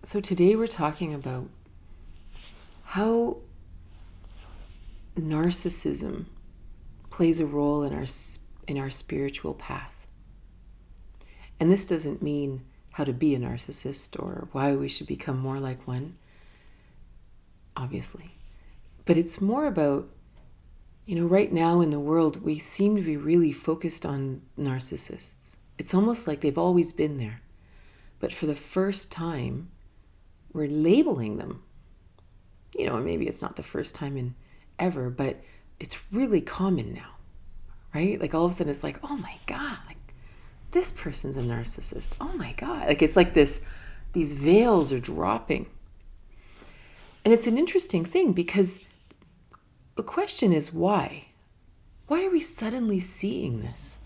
So today we're talking about how narcissism plays a role in our spiritual path. And this doesn't mean how to be a narcissist or why we should become more like one, obviously. But it's more about, right now in the world, we seem to be really focused on narcissists. It's almost like they've always been there. But for the first time, we're labeling them. Maybe it's not the first time in ever, but it's really common now, right? Like all of a sudden it's like, oh my God, like this person's a narcissist. Oh my God. Like it's like these veils are dropping. And it's an interesting thing because the question is why? Why are we suddenly seeing this?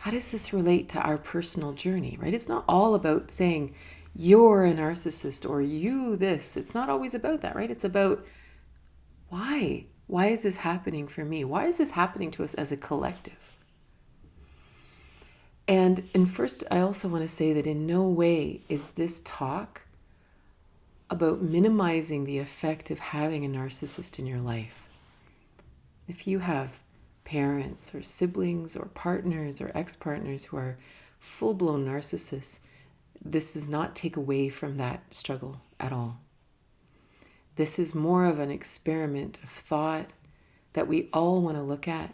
How does this relate to our personal journey, right? It's not all about saying you're a narcissist or you this. It's not always about that, right? It's about why? Why is this happening for me? Why is this happening to us as a collective? And first, I also want to say that in no way is this talk about minimizing the effect of having a narcissist in your life. If you have parents or siblings or partners or ex-partners who are full-blown narcissists, this does not take away from that struggle at all. This is more of an experiment of thought that we all want to look at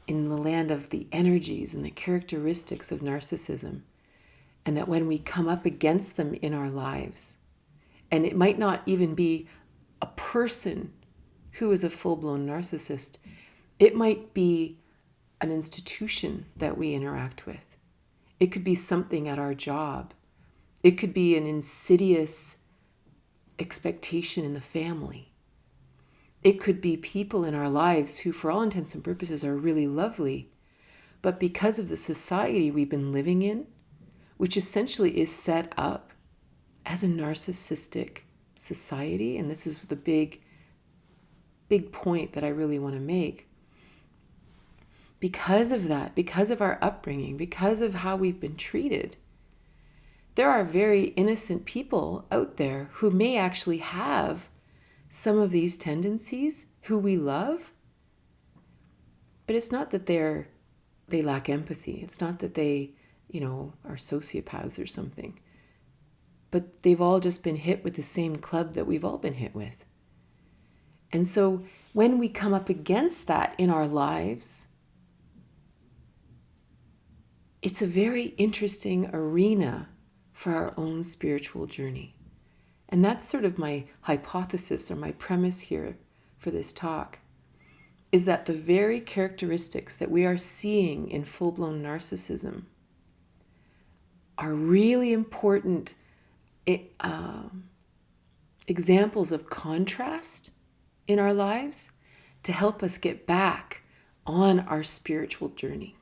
in the land of the energies and the characteristics of narcissism, and that when we come up against them in our lives, and it might not even be a person who is a full-blown narcissist, it might be an institution that we interact with. It could be something at our job. It could be an insidious expectation in the family. It could be people in our lives who, for all intents and purposes, are really lovely, but because of the society we've been living in, which essentially is set up as a narcissistic society, and this is the big point that I really want to make. Because of that, because of our upbringing, because of how we've been treated, there are very innocent people out there who may actually have some of these tendencies, who we love, but it's not that they lack empathy. It's not that they, are sociopaths or something. But they've all just been hit with the same club that we've all been hit with. And so when we come up against that in our lives, it's a very interesting arena for our own spiritual journey. And that's sort of my hypothesis or my premise here for this talk, is that the very characteristics that we are seeing in full-blown narcissism are really important examples of contrast in our lives to help us get back on our spiritual journey.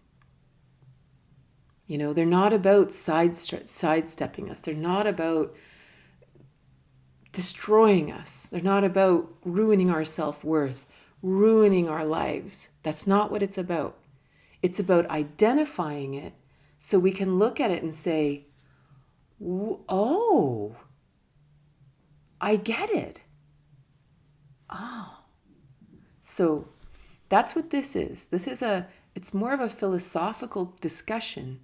They're not about sidestepping us. They're not about destroying us. They're not about ruining our self-worth, ruining our lives. That's not what it's about. It's about identifying it so we can look at it and say, oh, I get it. Oh. So that's what this is. It's more of a philosophical discussion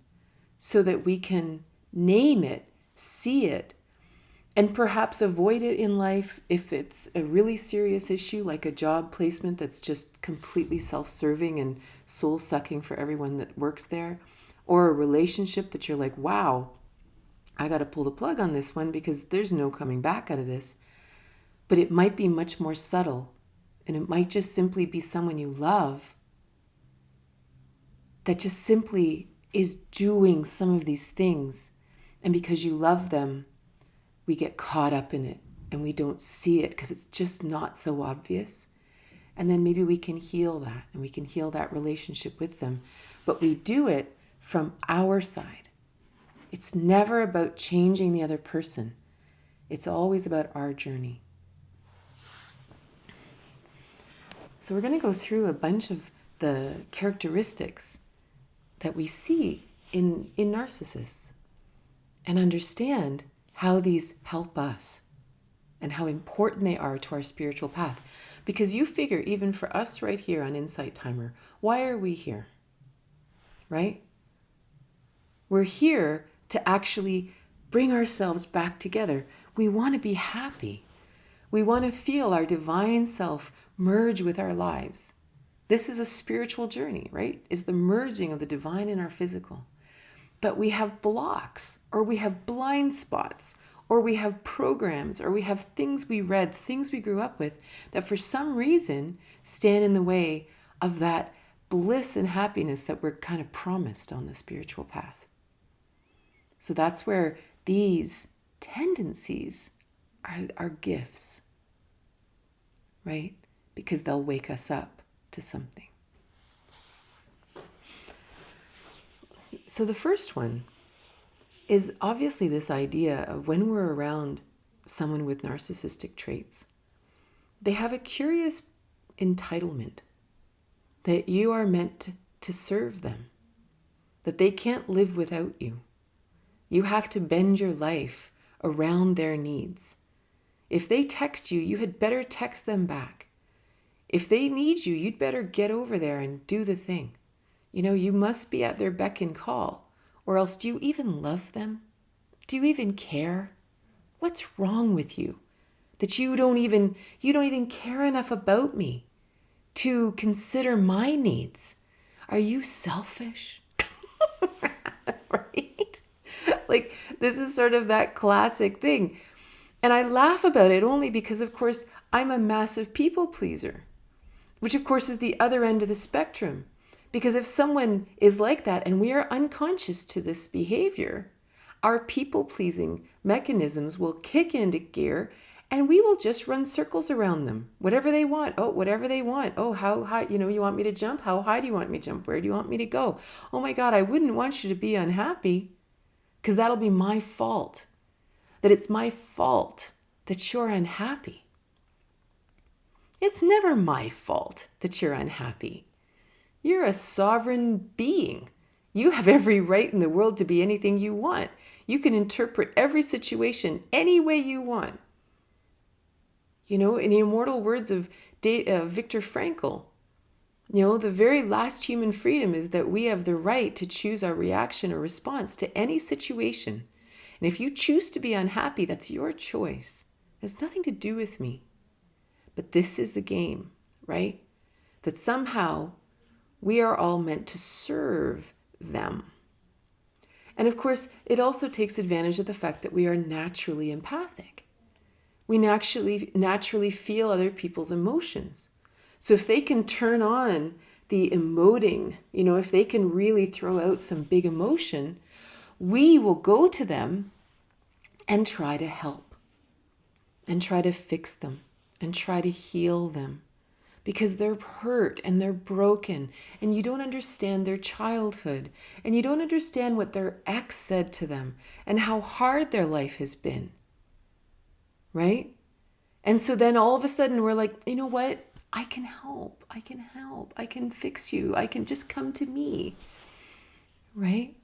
so that we can name it, see it, and perhaps avoid it in life if it's a really serious issue, like a job placement that's just completely self-serving and soul-sucking for everyone that works there, or a relationship that you're like, wow, I got to pull the plug on this one because there's no coming back out of this. But it might be much more subtle, and it might just simply be someone you love that just simply is doing some of these things. And because you love them, we get caught up in it and we don't see it because it's just not so obvious. And then maybe we can heal that and we can heal that relationship with them. But we do it from our side. It's never about changing the other person. It's always about our journey. So we're going to go through a bunch of the characteristics that we see in narcissists and understand how these help us and how important they are to our spiritual path. Because you figure, even for us right here on Insight Timer, why are we here? Right? We're here to actually bring ourselves back together. We want to be happy. We want to feel our divine self merge with our lives. This is a spiritual journey, right? Is the merging of the divine in our physical. But we have blocks, or we have blind spots, or we have programs, or we have things we read, things we grew up with, that for some reason stand in the way of that bliss and happiness that we're kind of promised on the spiritual path. So that's where these tendencies are gifts, right? Because they'll wake us up to something. So the first one is obviously this idea of when we're around someone with narcissistic traits, they have a curious entitlement that you are meant to serve them, that they can't live without you. You have to bend your life around their needs. If they text you, you had better text them back. If they need you, you'd better get over there and do the thing. You know, you must be at their beck and call, or else do you even love them? Do you even care? What's wrong with you? That you don't even care enough about me to consider my needs. Are you selfish? Right? Like, this is sort of that classic thing. And I laugh about it only because, of course, I'm a massive people pleaser, which, of course, is the other end of the spectrum. Because if someone is like that and we are unconscious to this behavior, our people-pleasing mechanisms will kick into gear and we will just run circles around them. Whatever they want. Oh, whatever they want. Oh, how high, you want me to jump? How high do you want me to jump? Where do you want me to go? Oh my God, I wouldn't want you to be unhappy, because that'll be my fault. That it's my fault that you're unhappy. It's never my fault that you're unhappy. You're a sovereign being. You have every right in the world to be anything you want. You can interpret every situation any way you want. You know, in the immortal words of Viktor Frankl, the very last human freedom is that we have the right to choose our reaction or response to any situation. And if you choose to be unhappy, that's your choice. It has nothing to do with me. But this is a game, right? That somehow we are all meant to serve them. And of course, it also takes advantage of the fact that we are naturally empathic. We naturally feel other people's emotions. So if they can turn on the emoting, if they can really throw out some big emotion, we will go to them and try to help and try to fix them and try to heal them. Because they're hurt and they're broken and you don't understand their childhood and you don't understand what their ex said to them and how hard their life has been, right? And so then all of a sudden we're like, you know what? I can help, I can fix you, I can just come to me, right?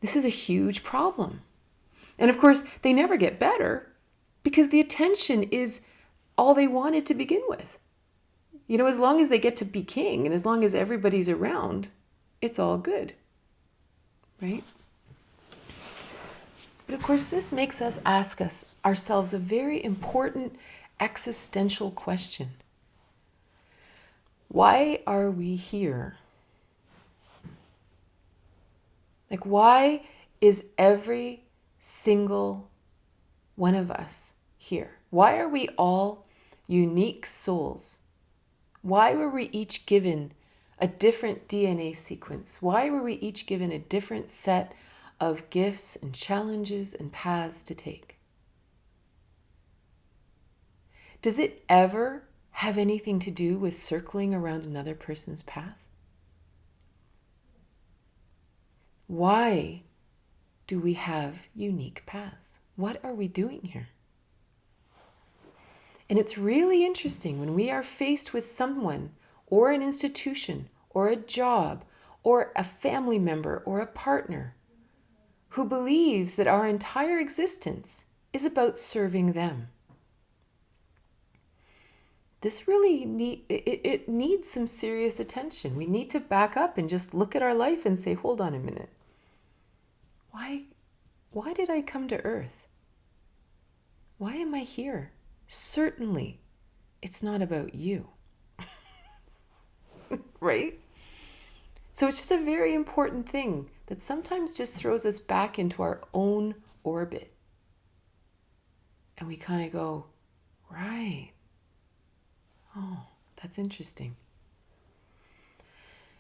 This is a huge problem. And of course, they never get better because the attention is all they wanted to begin with. As long as they get to be king and as long as everybody's around, it's all good, right? But of course, this makes us ask ourselves a very important existential question. Why are we here? Like, why is every single one of us here? Why are we all unique souls? Why were we each given a different DNA sequence? Why were we each given a different set of gifts and challenges and paths to take? Does it ever have anything to do with circling around another person's path? Why do we have unique paths? What are we doing here? And it's really interesting when we are faced with someone or an institution or a job or a family member or a partner who believes that our entire existence is about serving them. This really it needs some serious attention. We need to back up and just look at our life and say, hold on a minute. Why did I come to Earth? Why am I here? Certainly, it's not about you. Right? So it's just a very important thing that sometimes just throws us back into our own orbit. And we kind of go, right. Oh, that's interesting.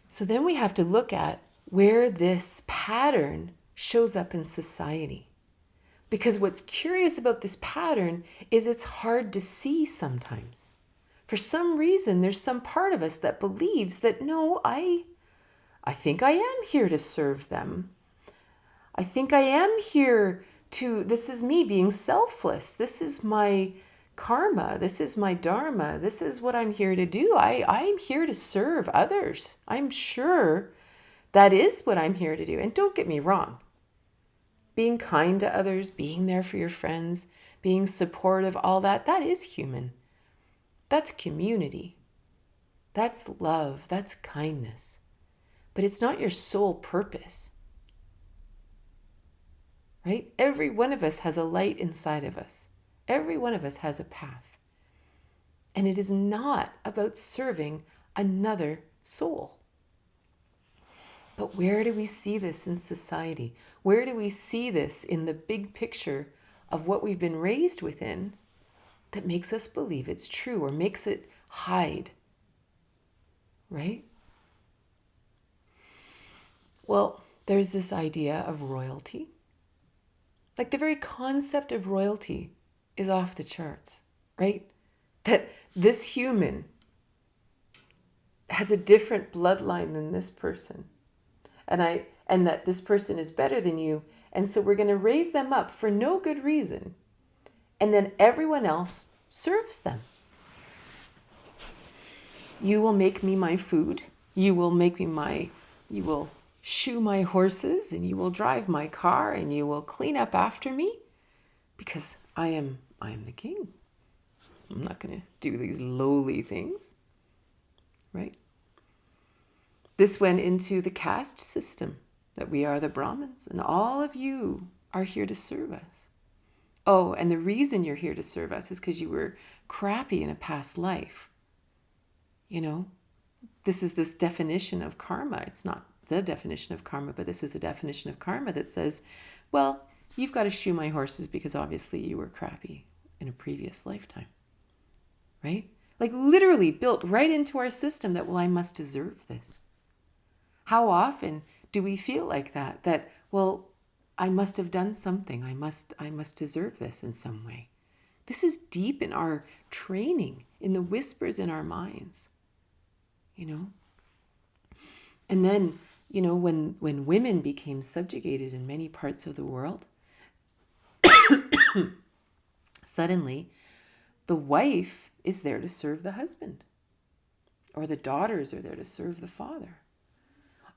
So then we have to look at where this pattern shows up in society. Because what's curious about this pattern is it's hard to see sometimes. For some reason, there's some part of us that believes that, no, I think I am here to serve them. I think I am here to, this is me being selfless. This is my karma. This is my dharma. This is what I'm here to do. I'm here to serve others. I'm sure that is what I'm here to do. And don't get me wrong. Being kind to others, being there for your friends, being supportive, all that is human. That's community. That's love. That's kindness. But it's not your sole purpose. Right? Every one of us has a light inside of us. Every one of us has a path. And it is not about serving another soul. But where do we see this in society? Where do we see this in the big picture of what we've been raised within that makes us believe it's true or makes it hide? Right? Well, there's this idea of royalty. Like the very concept of royalty is off the charts, right? That this human has a different bloodline than this person. And that this person is better than you. And so we're going to raise them up for no good reason. And then everyone else serves them. You will make me my food. You will shoe my horses, and you will drive my car, and you will clean up after me because I am the king. I'm not going to do these lowly things, right? This went into the caste system, that we are the Brahmins, and all of you are here to serve us. Oh, and the reason you're here to serve us is because you were crappy in a past life. You know, this is this definition of karma. It's not the definition of karma, but this is a definition of karma that says, well, you've got to shoe my horses because obviously you were crappy in a previous lifetime, right? Like literally built right into our system that, well, I must deserve this. How often do we feel like that? That, well, I must have done something. I must deserve this in some way. This is deep in our training, in the whispers in our minds, you know? And then, you know, when women became subjugated in many parts of the world, suddenly the wife is there to serve the husband, or the daughters are there to serve the father.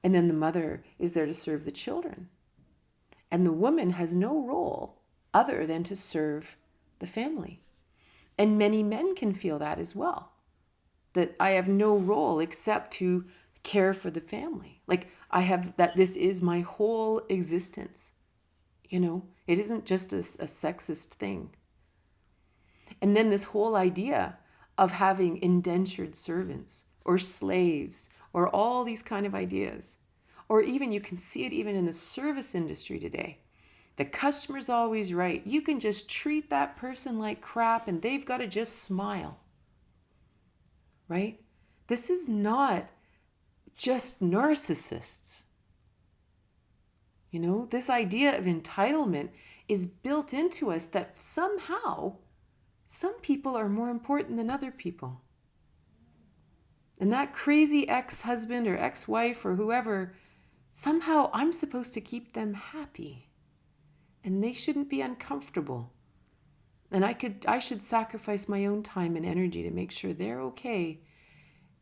And then the mother is there to serve the children. And the woman has no role other than to serve the family. And many men can feel that as well. That I have no role except to care for the family. Like this is my whole existence. You know, it isn't just a sexist thing. And then this whole idea of having indentured servants or slaves or all these kind of ideas. Or even you can see it even in the service industry today. The customer's always right. You can just treat that person like crap and they've got to just smile. Right? This is not just narcissists. You know, this idea of entitlement is built into us that somehow some people are more important than other people. And that crazy ex-husband or ex-wife or whoever, somehow I'm supposed to keep them happy. And they shouldn't be uncomfortable. And I should sacrifice my own time and energy to make sure they're okay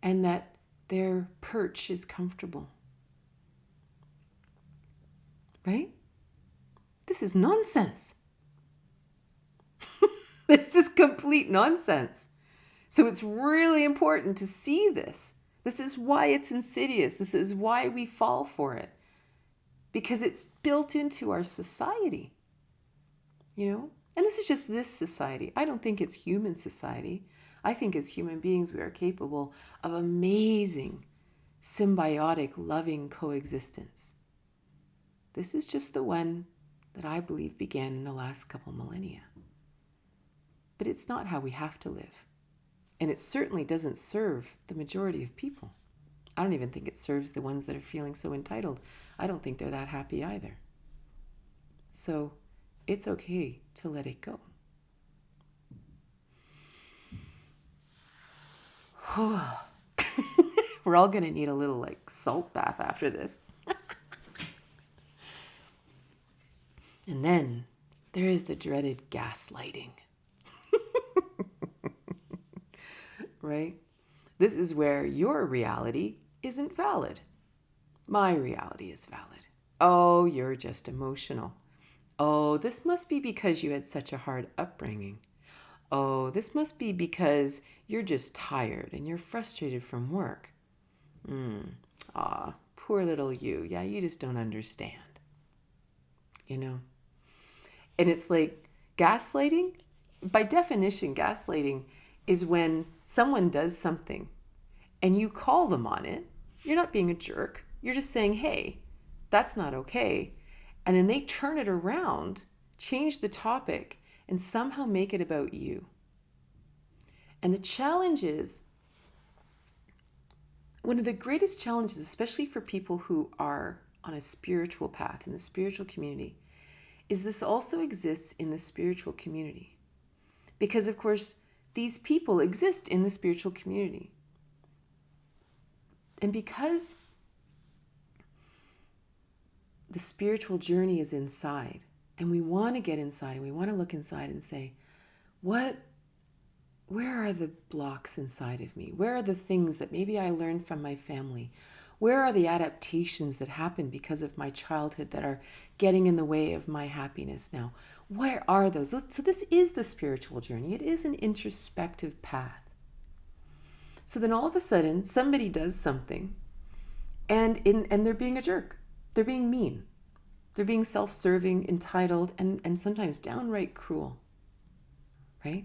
and that their perch is comfortable. right? This is nonsense. This is complete nonsense. So it's really important to see this. This is why it's insidious. This is why we fall for it. Because it's built into our society, you know? And this is just this society. I don't think it's human society. I think as human beings, we are capable of amazing, symbiotic, loving coexistence. This is just the one that I believe began in the last couple millennia. But it's not how we have to live. And it certainly doesn't serve the majority of people. I don't even think it serves the ones that are feeling so entitled. I don't think they're that happy either. So it's okay to let it go. We're all going to need a little salt bath after this. And then there is the dreaded gaslighting. Right? This is where your reality isn't valid. My reality is valid. Oh, you're just emotional. Oh, this must be because you had such a hard upbringing. Oh, this must be because you're just tired and you're frustrated from work. Poor little you. Yeah, you just don't understand. You know? And it's like gaslighting. By definition, gaslighting is when someone does something and you call them on it. You're not being a jerk. You're just saying, hey, that's not okay. And then they turn it around, change the topic, and somehow make it about you. And the challenge is, one of the greatest challenges, especially for people who are on a spiritual path, in the spiritual community, is this also exists in the spiritual community. Because, of course, these people exist in the spiritual community. And because the spiritual journey is inside, and we want to get inside, and we want to look inside and say, where are the blocks inside of me? Where are the things that maybe I learned from my family? Where are the adaptations that happened because of my childhood that are getting in the way of my happiness now? Where are those? So this is the spiritual journey. It is an introspective path. So then all of a sudden, somebody does something and they're being a jerk. They're being mean. They're being self-serving, entitled, and sometimes downright cruel. Right?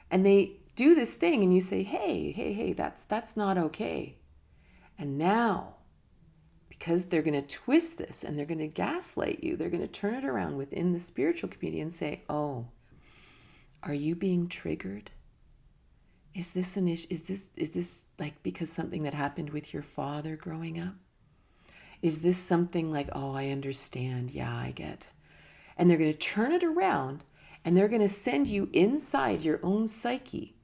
And they do this thing and you say, hey, that's not okay. And now, because they're going to twist this and they're going to gaslight you, they're going to turn it around within the spiritual community and say, oh, are you being triggered? Is this an issue? Is this like because something that happened with your father growing up? Is this something like, oh, I understand. Yeah, I get. And they're going to turn it around and they're going to send you inside your own psyche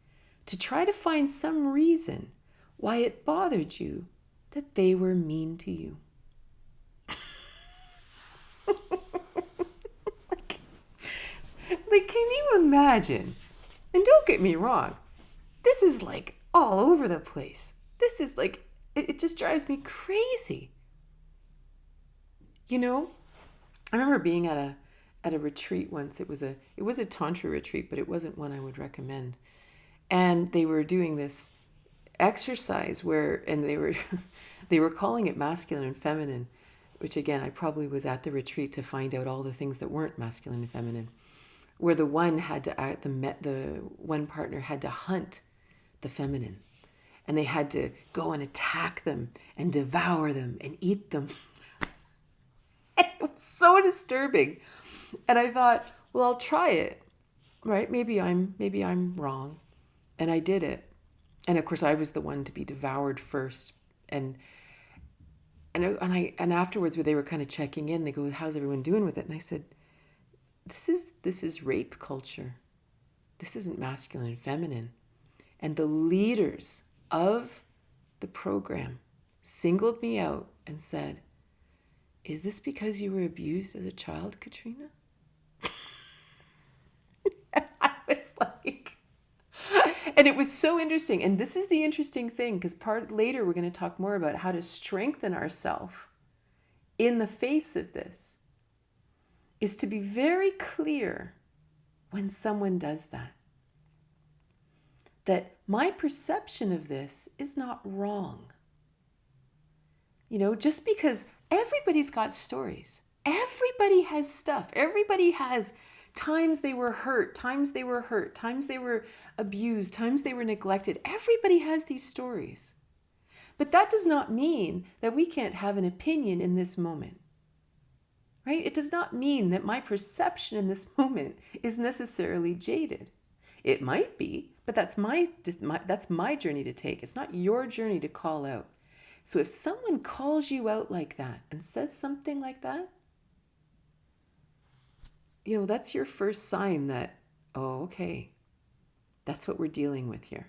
to try to find some reason why it bothered you that they were mean to you. like, can you imagine? And don't get me wrong, this is like all over the place. This is like, it just drives me crazy. You know, I remember being at a retreat once. It was a Tantra retreat, but it wasn't one I would recommend. And they were doing this exercise and they were calling it masculine and feminine, which again, I probably was at the retreat to find out all the things that weren't masculine and feminine, where the one had to act, the one partner had to hunt the feminine, and they had to go and attack them and devour them and eat them. It was so disturbing. And I thought, well, I'll try it, right? Maybe I'm wrong. And I did it. And of course, I was the one to be devoured first. And afterwards, when they were kind of checking in, they go, how's everyone doing with it? And I said, this is rape culture. This isn't masculine and feminine. And the leaders of the program singled me out and said, is this because you were abused as a child, Katrina? And I was like, and it was so interesting. And this is the interesting thing, because later we're going to talk more about how to strengthen ourselves in the face of this. is to be very clear when someone does that. That my perception of this is not wrong. Just because everybody's got stories. Everybody has stuff. Everybody has times they were hurt, times they were abused, times they were neglected. Everybody has these stories. But that does not mean that we can't have an opinion in this moment. Right? It does not mean that my perception in this moment is necessarily jaded. It might be, but that's my journey to take. It's not your journey to call out. So if someone calls you out like that and says something like that, that's your first sign that, oh, okay, that's what we're dealing with here.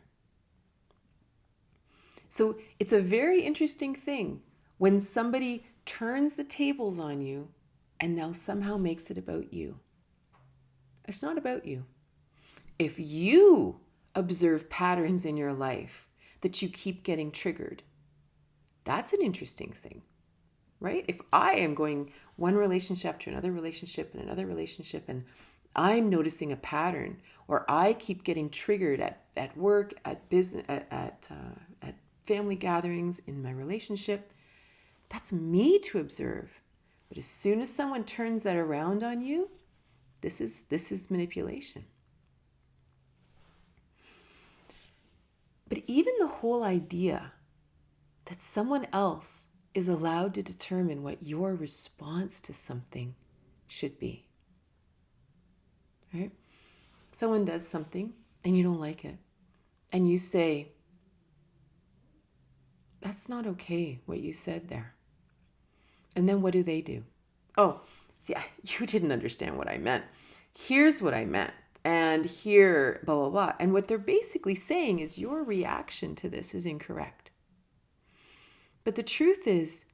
So it's a very interesting thing when somebody turns the tables on you and now somehow makes it about you. It's not about you. If you observe patterns in your life that you keep getting triggered, that's an interesting thing, right? If I am going one relationship to another relationship and another relationship, and I'm noticing a pattern, or I keep getting triggered at work, at business, at family gatherings, in my relationship, that's me to observe. But as soon as someone turns that around on you, this is manipulation. But even the whole idea that someone else is allowed to determine what your response to something should be. Right? Someone does something and you don't like it. And you say, that's not okay, what you said there. And then what do? Oh, see, you didn't understand what I meant. Here's what I meant. And here, blah, blah, blah. And what they're basically saying is your reaction to this is incorrect. But the truth is,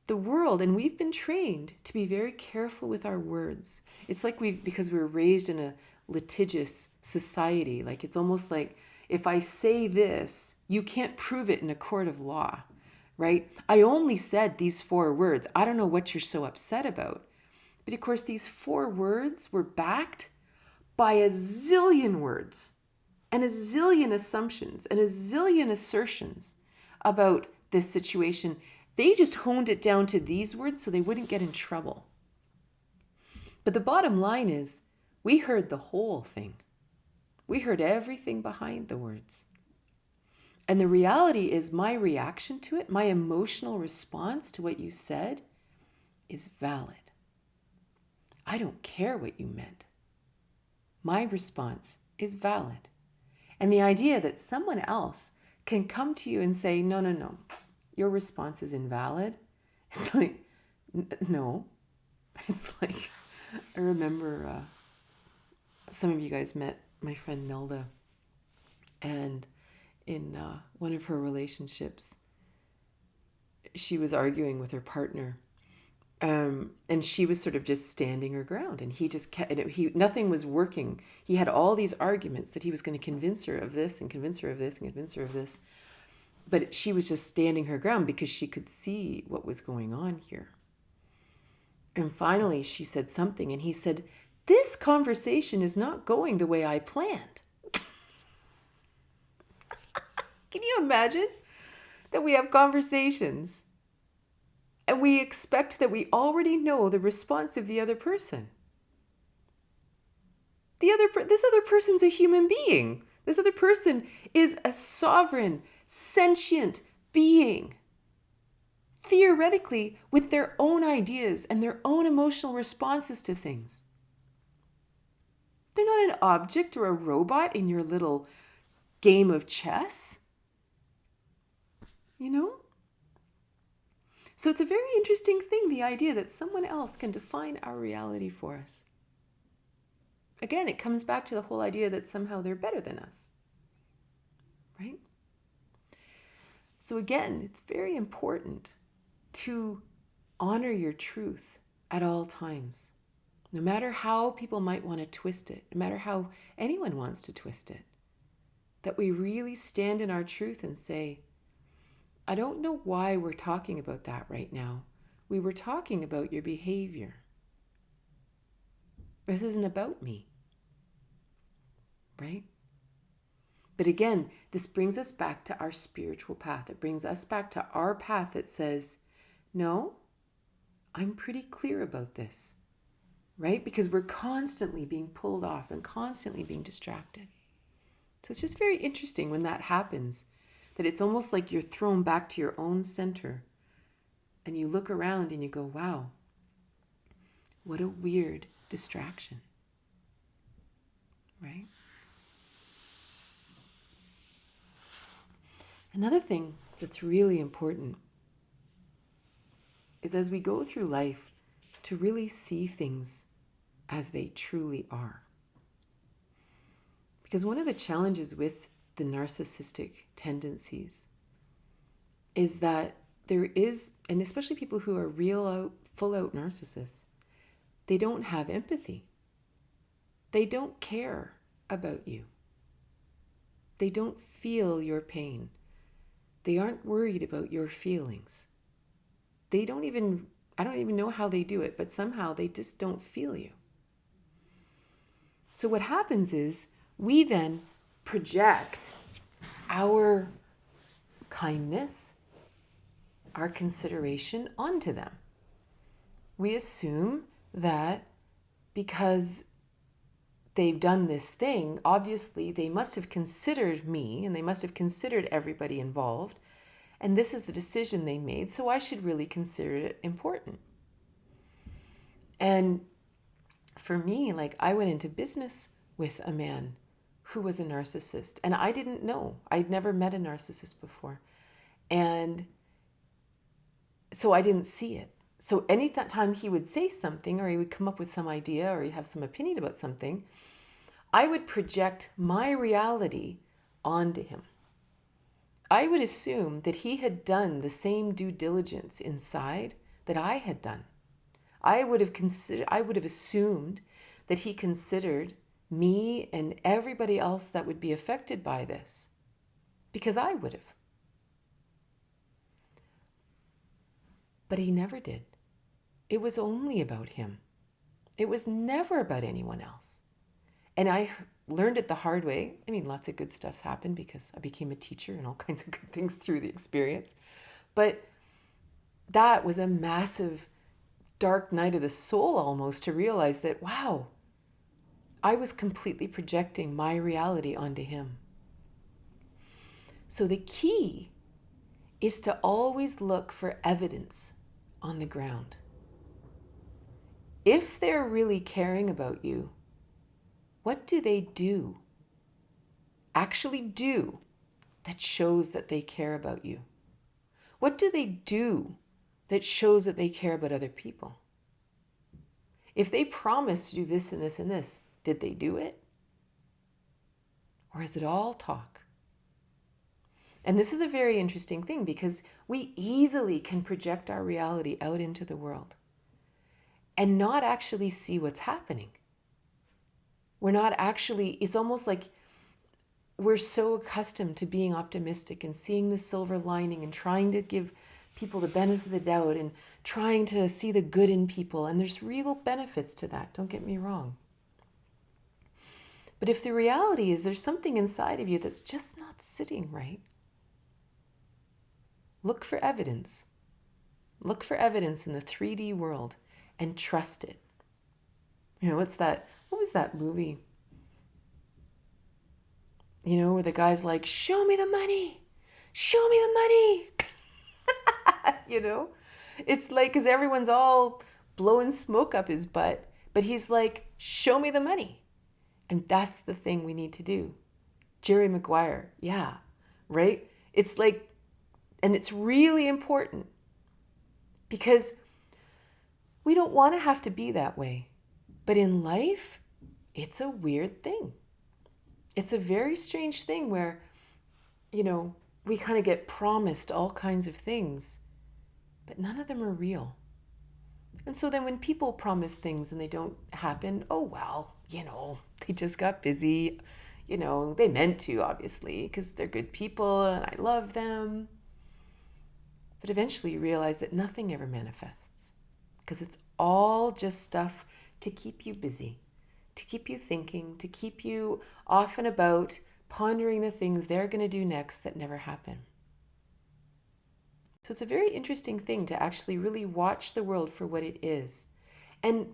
the world, and we've been trained to be very careful with our words. It's like because we were raised in a litigious society. Like it's almost like if I say this, you can't prove it in a court of law, right? I only said these 4 words. I don't know what you're so upset about. But of course, these 4 words were backed by a zillion words and a zillion assumptions and a zillion assertions about this situation. They just honed it down to these words so they wouldn't get in trouble. But the bottom line is, we heard the whole thing. We heard everything behind the words. And the reality is my reaction to it, my emotional response to what you said is valid. I don't care what you meant. My response is valid. And the idea that someone else can come to you and say, no, your response is invalid. It's like, no. It's like, I remember some of you guys met my friend Nelda. And in one of her relationships, she was arguing with her partner. And she was sort of just standing her ground. And he just kept, nothing was working. He had all these arguments that he was going to convince her of this and convince her of this and convince her of this. But she was just standing her ground because she could see what was going on here. And finally, she said something, and he said, this conversation is not going the way I planned. Can you imagine that we have conversations and we expect that we already know the response of the other person? This other person's a human being. This other person is a sovereign, sentient being, theoretically with their own ideas and their own emotional responses to things. They're not an object or a robot in your little game of chess. You know? So it's a very interesting thing, the idea that someone else can define our reality for us. Again, it comes back to the whole idea that somehow they're better than us. Right? So again, it's very important to honor your truth at all times. No matter how people might want to twist it, no matter how anyone wants to twist it, that we really stand in our truth and say, I don't know why we're talking about that right now. We were talking about your behavior. This isn't about me, right? But again, this brings us back to our spiritual path. It brings us back to our path that says, no, I'm pretty clear about this, right? Because we're constantly being pulled off and constantly being distracted. So it's just very interesting when that happens, that it's almost like you're thrown back to your own center and you look around and you go, wow, what a weird distraction, right? Another thing that's really important is as we go through life to really see things as they truly are. Because one of the challenges with the narcissistic tendencies is that there is, and especially people who are full out narcissists, they don't have empathy. They don't care about you. They don't feel your pain. They aren't worried about your feelings. I don't even know how they do it, but somehow they just don't feel you. So what happens is we then project our kindness, our consideration onto them. We assume that because they've done this thing, obviously they must have considered me and they must have considered everybody involved. And this is the decision they made, so I should really consider it important. And for me, like, I went into business with a man who was a narcissist, and I didn't know. I'd never met a narcissist before. And so I didn't see it. So any time he would say something, or he would come up with some idea, or he'd have some opinion about something, I would project my reality onto him. I would assume that he had done the same due diligence inside that I had done. I would have assumed that he considered me and everybody else that would be affected by this, because I would have. But he never did. It was only about him. It was never about anyone else. And I learned it the hard way. I mean, lots of good stuff's happened because I became a teacher and all kinds of good things through the experience. But that was a massive dark night of the soul almost, to realize that, wow, I was completely projecting my reality onto him. So the key is to always look for evidence on the ground. If they're really caring about you, what do they do? Actually do that shows that they care about you? What do they do that shows that they care about other people? If they promise to do this and this and this, did they do it? Or is it all talk? And this is a very interesting thing, because we easily can project our reality out into the world and not actually see what's happening. We're not actually, it's almost like we're so accustomed to being optimistic and seeing the silver lining and trying to give people the benefit of the doubt and trying to see the good in people. And there's real benefits to that, don't get me wrong. But if the reality is there's something inside of you that's just not sitting right, look for evidence. Look for evidence in the 3D world and trust it. You know, what was that movie? You know, where the guy's like, show me the money. Show me the money. You know, it's like, because everyone's all blowing smoke up his butt, but he's like, show me the money. And that's the thing we need to do. Jerry Maguire. Yeah. Right. It's like, and it's really important, because we don't want to have to be that way. But in life, it's a weird thing. It's a very strange thing where, you know, we kind of get promised all kinds of things, but none of them are real. And so then when people promise things and they don't happen, oh, well, you know, they just got busy. You know, they meant to, obviously, because they're good people and I love them. But eventually you realize that nothing ever manifests, because it's all just stuff to keep you busy, to keep you thinking, to keep you off and about, pondering the things they're going to do next that never happen. So it's a very interesting thing to actually really watch the world for what it is. And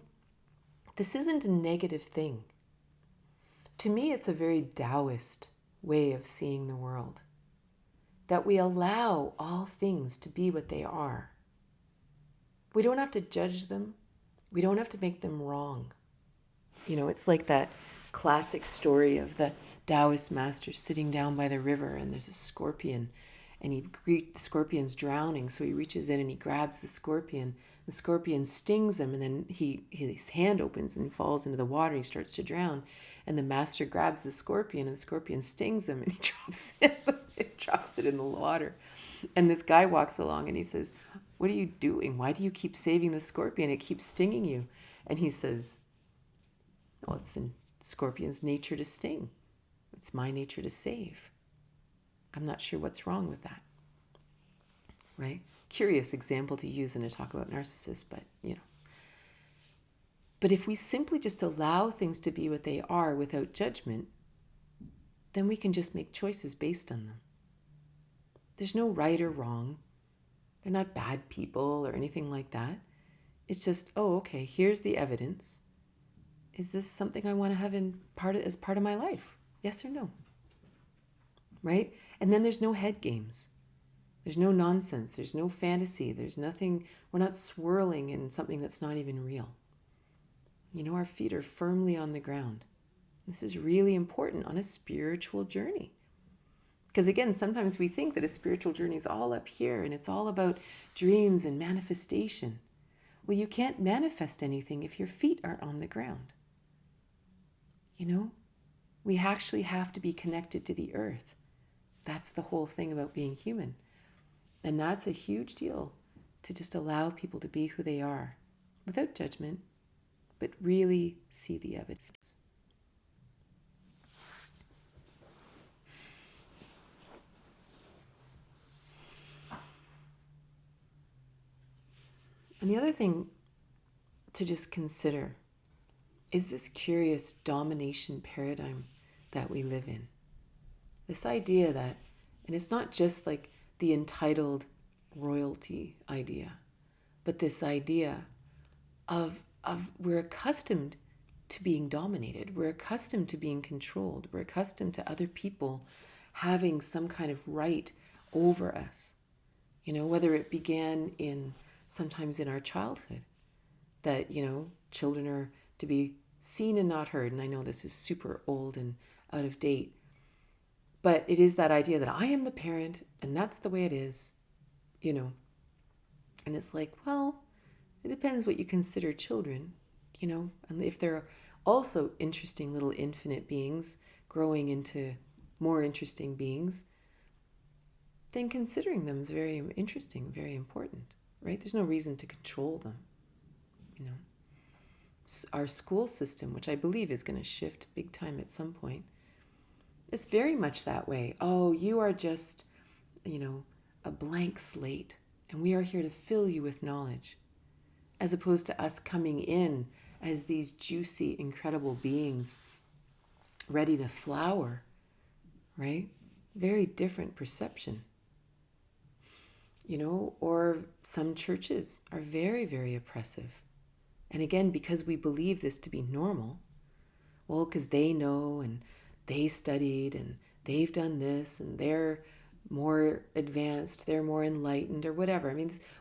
this isn't a negative thing. To me, it's a very Taoist way of seeing the world. That we allow all things to be what they are. We don't have to judge them. We don't have to make them wrong. You know, it's like that classic story of the Taoist master sitting down by the river and there's a scorpion and the scorpion's drowning. So he reaches in and he grabs the scorpion. The scorpion stings him and then his hand opens and he falls into the water and he starts to drown. And the master grabs the scorpion and the scorpion stings him and he drops it in the water. And this guy walks along and he says, "What are you doing? Why do you keep saving the scorpion? It keeps stinging you." And he says, "Well, it's the scorpion's nature to sting. It's my nature to save. I'm not sure what's wrong with that." Right? Curious example to use in a talk about narcissists, but But if we simply just allow things to be what they are without judgment, then we can just make choices based on them. There's no right or wrong. They're not bad people or anything like that. It's just, oh, okay, here's the evidence. Is this something I want to have as part of my life? Yes or no? Right? And then there's no head games. There's no nonsense. There's no fantasy. There's nothing. We're not swirling in something that's not even real. Our feet are firmly on the ground. This is really important on a spiritual journey. Because again, sometimes we think that a spiritual journey is all up here and it's all about dreams and manifestation. Well, you can't manifest anything if your feet aren't on the ground. We actually have to be connected to the earth. That's the whole thing about being human. And that's a huge deal, to just allow people to be who they are without judgment, but really see the evidence. And the other thing to just consider is this curious domination paradigm that we live in. This idea that, and it's not just like the entitled royalty idea, but this idea of we're accustomed to being dominated. We're accustomed to being controlled. We're accustomed to other people having some kind of right over us. Whether it began sometimes in our childhood, that, children are to be seen and not heard. And I know this is super old and out of date, but it is that idea that I am the parent and that's the way it is, And it's like, well, it depends what you consider children, and if they're also interesting little infinite beings growing into more interesting beings, then considering them is very interesting, very important, right? There's no reason to control them, Our school system, which I believe is going to shift big time at some point, it's very much that way. Oh, you are just, a blank slate, and we are here to fill you with knowledge, as opposed to us coming in as these juicy, incredible beings ready to flower, right? Very different perception. Or some churches are very, very oppressive. And again, because we believe this to be normal, well, because they know and they studied and they've done this and they're more advanced, they're more enlightened or whatever.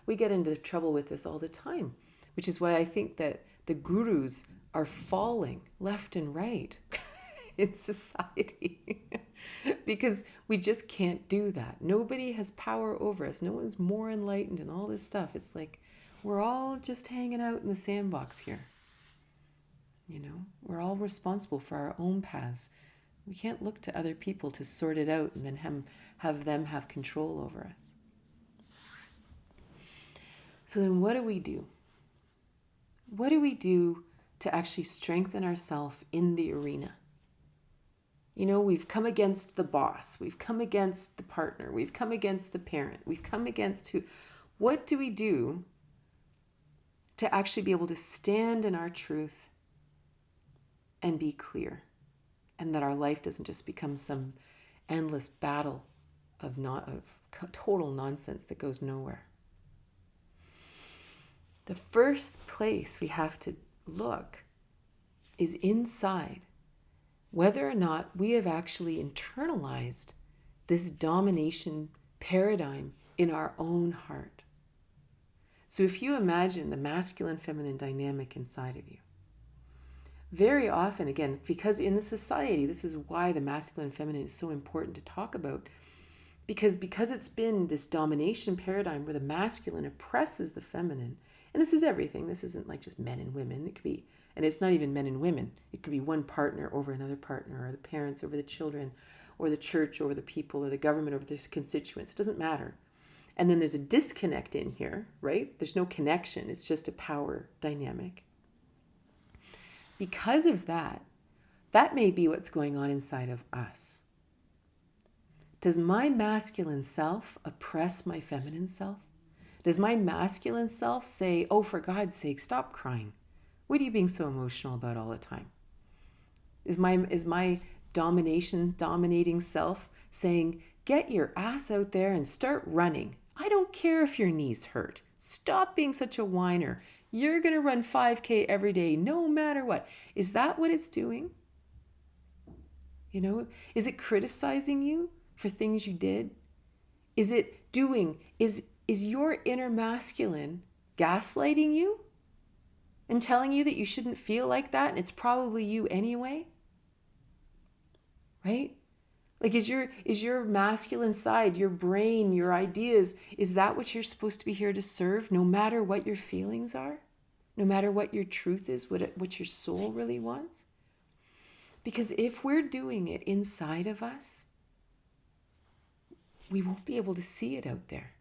We get into trouble with this all the time, which is why I think that the gurus are falling left and right in society because we just can't do that. Nobody has power over us. No one's more enlightened and all this stuff. It's like we're all just hanging out in the sandbox here. We're all responsible for our own paths. We can't look to other people to sort it out and then have them have control over us. So then what do we do? What do we do to actually strengthen ourselves in the arena? We've come against the boss. We've come against the partner. We've come against the parent. We've come against who? What do we do to actually be able to stand in our truth and be clear, and that our life doesn't just become some endless battle of total nonsense that goes nowhere. The first place we have to look is inside, whether or not we have actually internalized this domination paradigm in our own heart. So if you imagine the masculine-feminine dynamic inside of you, very often, again, because in the society, this is why the masculine and feminine is so important to talk about, because it's been this domination paradigm where the masculine oppresses the feminine. And this is everything. This isn't like just men and women. It could be, and it's not even men and women. It could be one partner over another partner, or the parents over the children, or the church over the people, or the government over their constituents. It doesn't matter. And then there's a disconnect in here, right? There's no connection. It's just a power dynamic. Because of that, that may be what's going on inside of us. Does my masculine self oppress my feminine self? Does my masculine self say, oh, for God's sake, stop crying? What are you being so emotional about all the time? Is my dominating self saying, get your ass out there and start running? I don't care if your knees hurt. Stop being such a whiner. You're going to run 5K every day, no matter what. Is that what it's doing? Is it criticizing you for things you did? Is your inner masculine gaslighting you and telling you that you shouldn't feel like that and it's probably you anyway? Right? Like, is your masculine side, your brain, your ideas, is that what you're supposed to be here to serve, no matter what your feelings are? No matter what your truth is, what your soul really wants? Because if we're doing it inside of us, we won't be able to see it out there.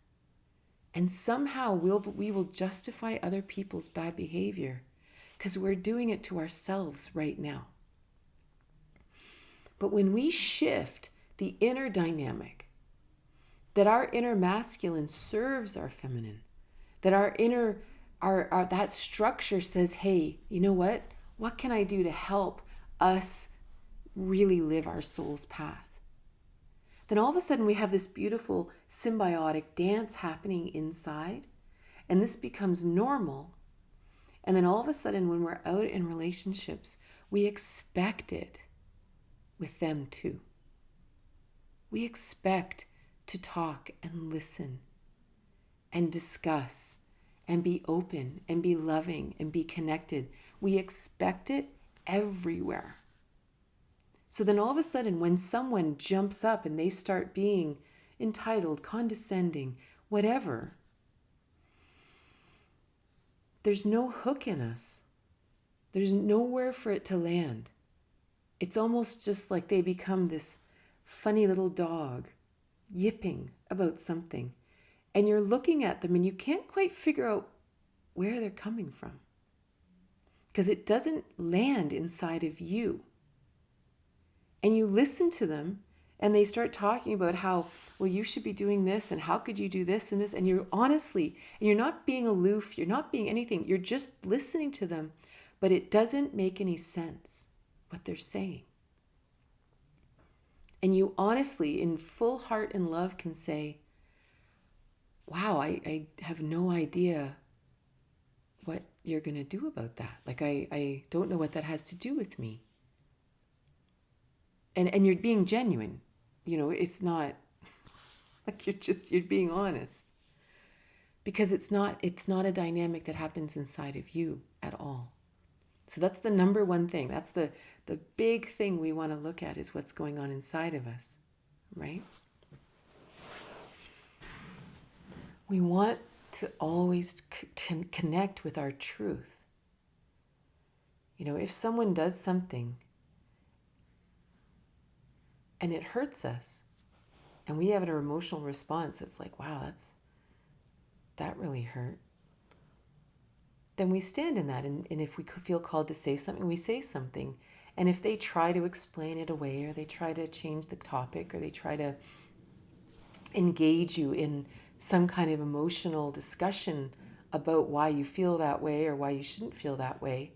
And somehow we will justify other people's bad behavior because we're doing it to ourselves right now. But when we shift the inner dynamic, that our inner masculine serves our feminine, that our inner, that structure says, hey, you know what? What can I do to help us really live our soul's path? Then all of a sudden we have this beautiful symbiotic dance happening inside, and this becomes normal. And then all of a sudden when we're out in relationships, we expect it with them too. We expect to talk and listen and discuss and be open and be loving and be connected. We expect it everywhere. So then all of a sudden when someone jumps up and they start being entitled, condescending, whatever, there's no hook in us. There's nowhere for it to land. It's almost just like they become this funny little dog yipping about something. And you're looking at them and you can't quite figure out where they're coming from. Because it doesn't land inside of you. And you listen to them and they start talking about how, well, you should be doing this and how could you do this and this. And you're honestly, and you're not being aloof, you're not being anything. You're just listening to them, but it doesn't make any sense what they're saying. And you honestly, in full heart and love, can say, wow, I have no idea what you're going to do about that. Like, I don't know what that has to do with me. And you're being genuine. It's not like you're being honest. Because it's not a dynamic that happens inside of you at all. So that's the number one thing. That's the big thing we want to look at, is what's going on inside of us, right? We want to always connect with our truth. If someone does something and it hurts us, and we have an emotional response that's like, wow, that really hurt, then we stand in that. And if we feel called to say something, we say something. And if they try to explain it away, or they try to change the topic, or they try to engage you in some kind of emotional discussion about why you feel that way or why you shouldn't feel that way,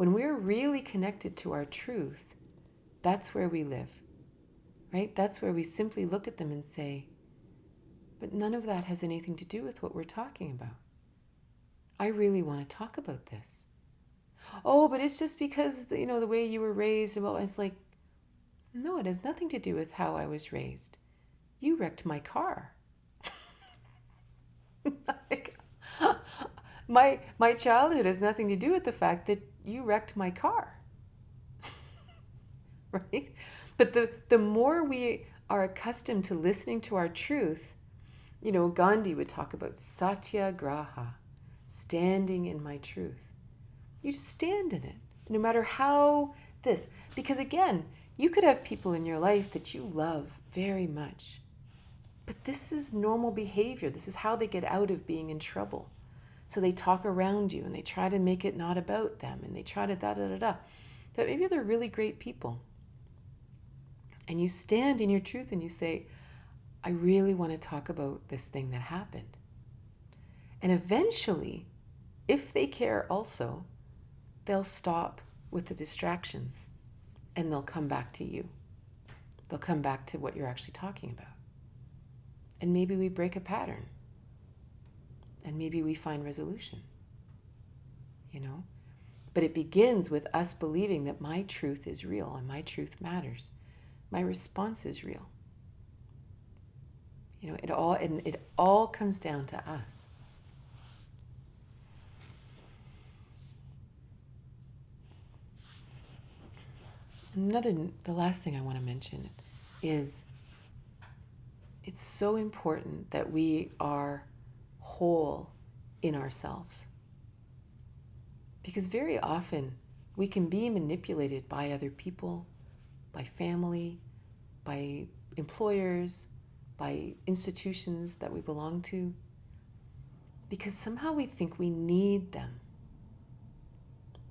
When we're really connected to our truth, that's where we live, right? That's where we simply look at them and say, but none of that has anything to do with what we're talking about. I really want to talk about this. Oh, but it's just because, the way you were raised. Well, it's like, no, it has nothing to do with how I was raised. You wrecked my car. My childhood has nothing to do with the fact that you wrecked my car. Right? But the more we are accustomed to listening to our truth, Gandhi would talk about Satyagraha, standing in my truth. You just stand in it, no matter how because again, you could have people in your life that you love very much, but this is normal behavior. This is how they get out of being in trouble. So they talk around you and they try to make it not about them and they try to da-da-da-da. But maybe they're really great people. And you stand in your truth and you say, I really want to talk about this thing that happened. And eventually, if they care also, they'll stop with the distractions and they'll come back to you. They'll come back to what you're actually talking about. And maybe we break a pattern. And maybe we find resolution. But it begins with us believing that my truth is real and my truth matters. My response is real. It all comes down to us. The last thing I want to mention is it's so important that we are whole in ourselves. Because very often we can be manipulated by other people, by family, by employers, by institutions that we belong to, because somehow we think we need them.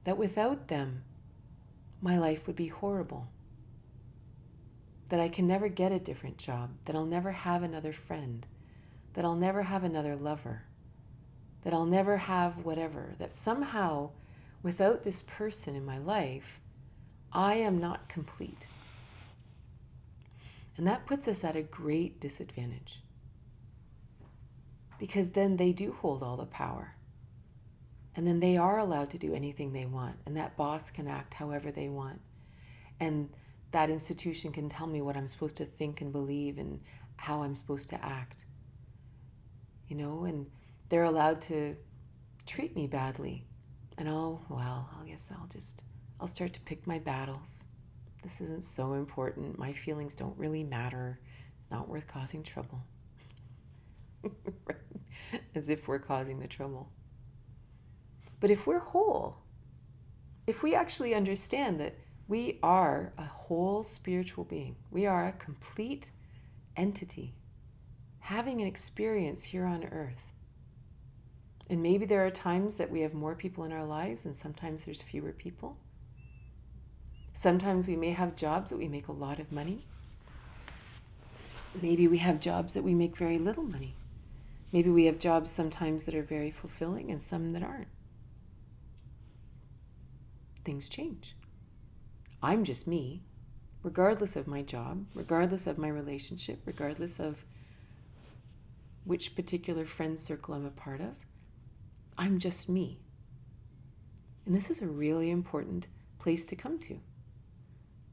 That without them, my life would be horrible. That I can never get a different job, that I'll never have another friend, that I'll never have another lover, that I'll never have whatever, that somehow without this person in my life, I am not complete. And that puts us at a great disadvantage. Because then they do hold all the power. And then they are allowed to do anything they want. And that boss can act however they want. And that institution can tell me what I'm supposed to think and believe and how I'm supposed to act. And they're allowed to treat me badly. And I guess I'll start to pick my battles. This isn't so important. My feelings don't really matter. It's not worth causing trouble. Right? As if we're causing the trouble. But if we're whole, if we actually understand that we are a whole spiritual being, we are a complete entity having an experience here on earth. And maybe there are times that we have more people in our lives and sometimes there's fewer people. Sometimes we may have jobs that we make a lot of money. Maybe we have jobs that we make very little money. Maybe we have jobs sometimes that are very fulfilling and some that aren't. Things change. I'm just me, regardless of my job, regardless of my relationship, regardless of which particular friend circle I'm a part of. I'm just me. And this is a really important place to come to.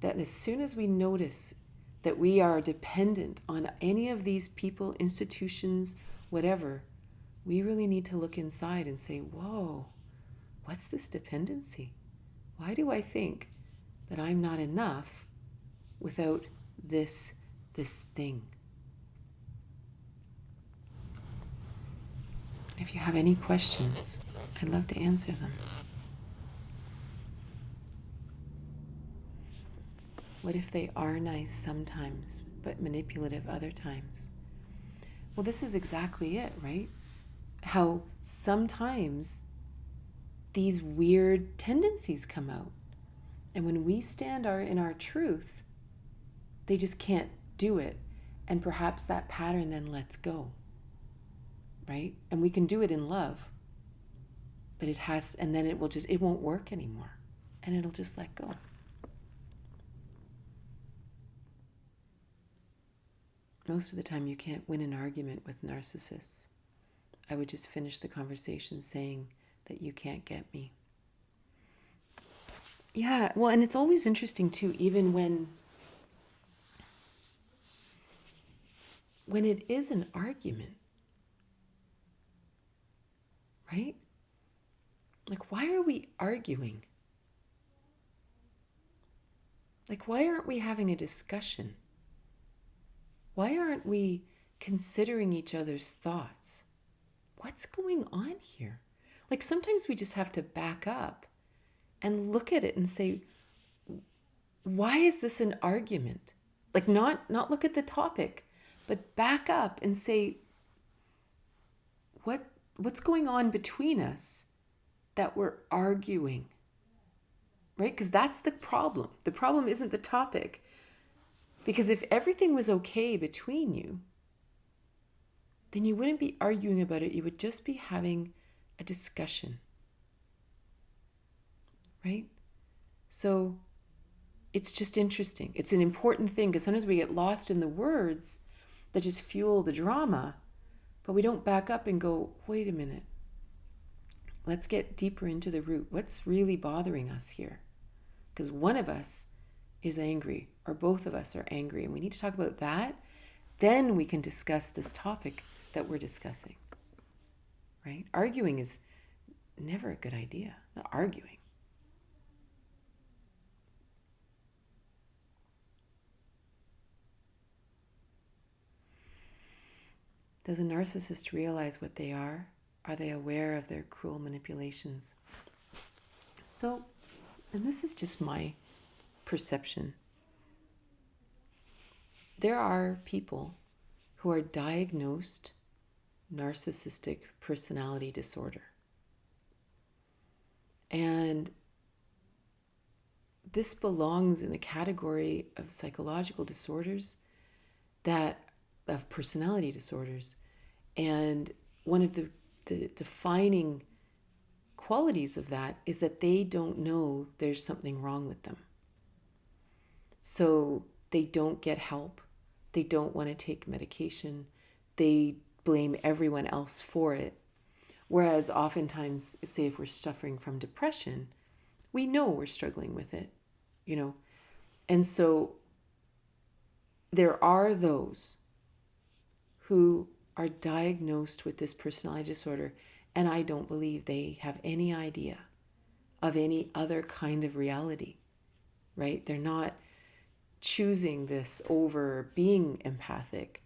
That as soon as we notice that we are dependent on any of these people, institutions, whatever, we really need to look inside and say, whoa, what's this dependency? Why do I think that I'm not enough without this thing? If you have any questions, I'd love to answer them. What if they are nice sometimes, but manipulative other times? Well, this is exactly it, right? How sometimes these weird tendencies come out. And when we stand in our truth, they just can't do it. And perhaps that pattern then lets go, right? And we can do it in love, but and then it won't work anymore. and it'll just let go. Most of the time you can't win an argument with narcissists. I would just finish the conversation saying that you can't get me. Yeah, well, and it's always interesting too, even when it is an argument, right? Like, why are we arguing? Like, why aren't we having a discussion? Why aren't we considering each other's thoughts? What's going on here? Like, sometimes we just have to back up and look at it and say, why is this an argument? Like, not look at the topic, but back up and say, what's going on between us that we're arguing? Right? Because that's the problem. The problem isn't the topic. Because if everything was okay between you, then you wouldn't be arguing about it. You would just be having a discussion. Right? So it's just interesting. It's an important thing because sometimes we get lost in the words that just fuel the drama, but we don't back up and go, wait a minute. Let's get deeper into the root. What's really bothering us here? Because one of us is angry, or both of us are angry, and we need to talk about that. Then we can discuss this topic that we're discussing, right? Arguing is never a good idea, not arguing. Does a narcissist realize what they are? Are they aware of their cruel manipulations? So, and this is just my perception. There are people who are diagnosed narcissistic personality disorder. And this belongs in the category of psychological disorders, of personality disorders. And one of the defining qualities of that is that they don't know there's something wrong with them. So they don't get help. They don't want to take medication. They blame everyone else for it. Whereas oftentimes, say if we're suffering from depression, we know we're struggling with it, And so there are those who are diagnosed with this personality disorder, and I don't believe they have any idea of any other kind of reality, right? They're not choosing this over being empathic.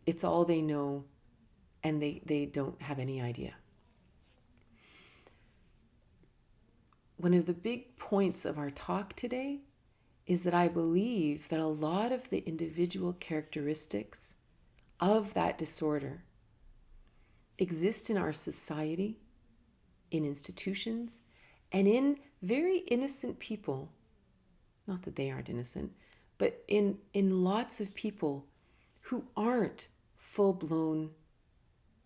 It's all they know, and they don't have any idea. One of the big points of our talk today is that I believe that a lot of the individual characteristics of that disorder exist in our society, in institutions, and in very innocent people. Not that they aren't innocent, but in lots of people who aren't full-blown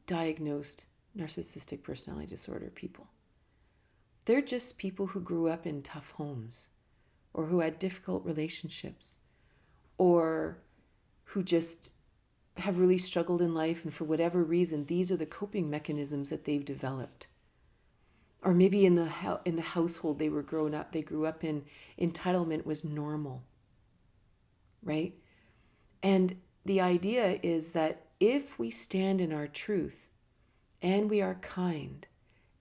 diagnosed narcissistic personality disorder people. They're just people who grew up in tough homes, or who had difficult relationships, or who just have really struggled in life, and for whatever reason, these are the coping mechanisms that they've developed. Or maybe in the household they grew up in, entitlement was normal, right? And the idea is that if we stand in our truth, and we are kind,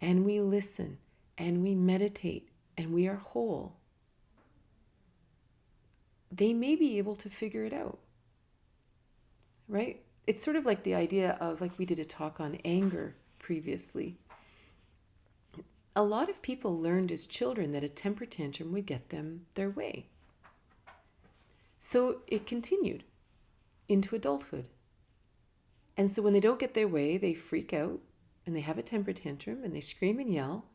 and we listen, and we meditate, and we are whole, they may be able to figure it out, right? It's sort of like the idea of, like we did a talk on anger previously. A lot of people learned as children that a temper tantrum would get them their way. So it continued into adulthood. And so when they don't get their way, they freak out and they have a temper tantrum and they scream and yell.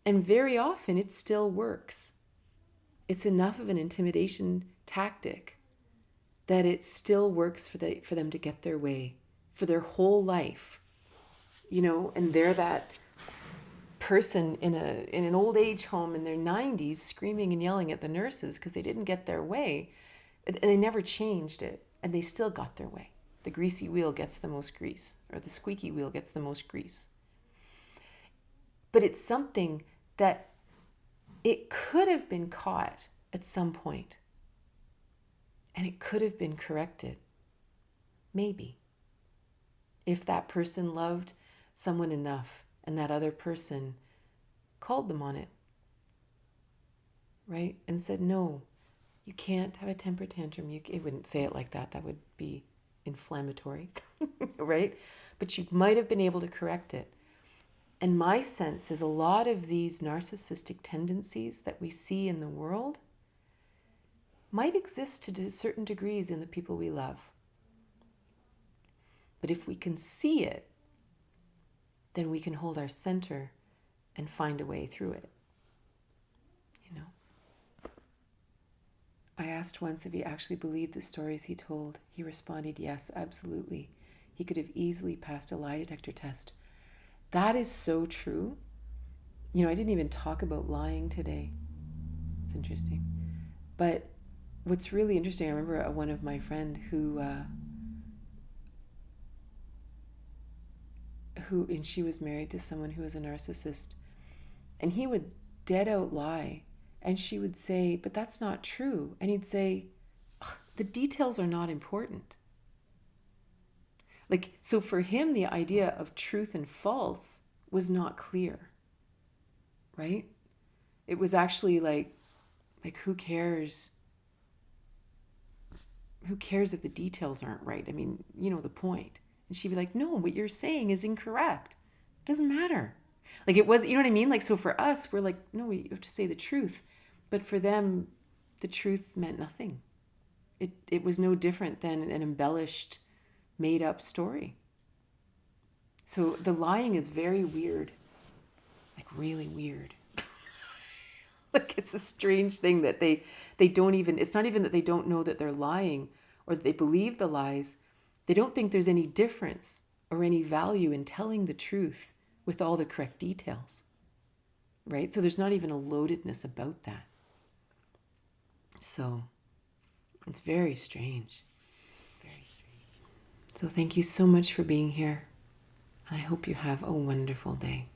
And very often it still works. It's enough of an intimidation tactic that it still works for them to get their way for their whole life, and they're that person in an old age home in their 90s screaming and yelling at the nurses because they didn't get their way, and they never changed it, and they still got their way. The greasy wheel gets the most grease, or the squeaky wheel gets the most grease. But it's something that it could have been caught at some point, and it could have been corrected. Maybe. If that person loved someone enough and that other person called them on it, right? And said, no, you can't have a temper tantrum. It wouldn't say it like that. That would be inflammatory, right? But you might have been able to correct it. And my sense is a lot of these narcissistic tendencies that we see in the world might exist to certain degrees in the people we love. But if we can see it, then we can hold our center and find a way through it. You know? I asked once if he actually believed the stories he told. He responded, yes, absolutely. He could have easily passed a lie detector test. That is so true. You know, I didn't even talk about lying today. It's interesting. But what's really interesting, I remember one of my friend who and she was married to someone who was a narcissist, and he would dead out lie, and she would say, but that's not true. And he'd say, the details are not important. Like, so for him, the idea of truth and false was not clear, right? It was actually like who cares? Who cares if the details aren't right? I mean, you know the point. And she'd be like, no, what you're saying is incorrect. It doesn't matter. Like it was, you know what I mean? Like, so for us, we're like, no, we have to say the truth. But for them, the truth meant nothing. It was no different than an embellished, made up story. So the lying is very weird, like really weird. Like it's a strange thing that they don't even, it's not even that they don't know that they're lying or that they believe the lies. They don't think there's any difference or any value in telling the truth with all the correct details, right? So there's not even a loadedness about that. So it's very strange, very strange. So thank you so much for being here. I hope you have a wonderful day.